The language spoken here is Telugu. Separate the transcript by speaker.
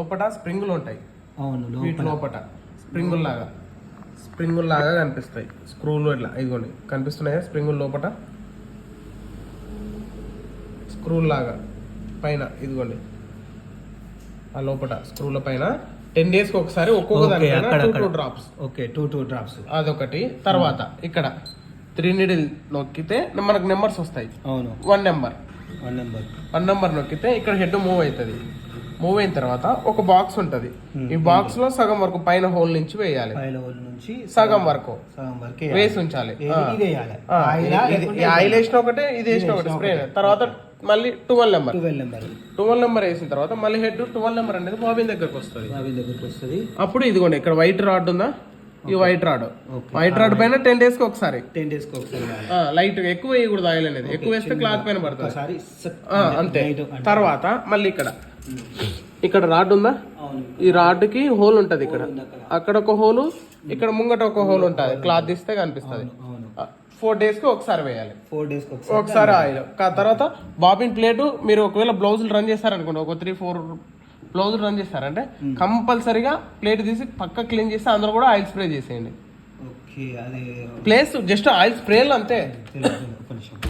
Speaker 1: లోపల స్ప్రింగులు ఉంటాయి.
Speaker 2: అవును,
Speaker 1: వీటి లోపల స్ప్రింగుల్ లాగా కనిపిస్తాయి. స్క్రూలు ఇట్లా ఇదిగోండి కనిపిస్తున్నాయా స్ప్రింగుల్ లోపల స్క్రూల్ లాగా పైన ఇదిగోండి ఆ లోపల స్క్రూల పైన 10 days కి ఒకసారి ఒక్కొక్క దాని 2 drops.
Speaker 2: ఓకే, 2 drops
Speaker 1: అదొకటి. తర్వాత ఇక్కడ 3 needle నొక్కితే మనకు నెంబర్స్ వస్తాయి.
Speaker 2: అవును,
Speaker 1: 1 నెంబర్ నొక్కితే ఇక్కడ హెడ్ మూవ్ అవుతుంది. మూవ్ అయిన తర్వాత ఒక బాక్స్ ఉంటది. ఈ బాక్స్ లో సగం వరకు పైన హోల్ నుంచి వేయాలి. సగం వరకు వేసి ఉంచాలి. ఆయిల్ వేసిన ఒకటే, ఇది వేసిన ఒకటి స్ప్రే. తర్వాత మళ్ళీ 12 నెంబర్ వేసిన తర్వాత మళ్ళీ హెడ్ 12 నెంబర్ అనేది బాబిన్ దగ్గరకు వస్తుంది. అప్పుడు ఇదిగోండి ఇక్కడ వైట్ రాడ్ ఉందా, ఈ వైట్ రాడ్ పైన 10 days కి ఒకసారి లైట్ గా ఎక్కువ వేయకూడదు. ఆయిల్ అనేది ఎక్కువ వేస్తే క్లాత్ పైన పడుతుంది అంతే. తర్వాత మళ్ళీ ఇక్కడ రాడ్ ఉందా, ఈ రాడ్ కి హోల్ ఉంటది. ఇక్కడ అక్కడ ఒక హోలు, ఇక్కడ ముంగట ఒక హోల్ ఉంటుంది. క్లాత్ తీస్తే కనిపిస్తుంది. 4 days కి ఒకసారి వేయాలి. 4 days కి ఒకసారి ఆయిల్. తర్వాత బాబిన్ ప్లేట్ మీరు ఒకవేళ బ్లౌజులు రన్ చేస్తారనుకోండి, ఒక 3-4 బ్లౌజులు రన్ చేస్తారంటే కంపల్సరీగా ప్లేట్ తీసి పక్క క్లీన్ చేస్తే అందరూ కూడా ఆయిల్ స్ప్రే చేసేయండి. ప్లేస్ జస్ట్ ఆయిల్ స్ప్రేలు అంతే.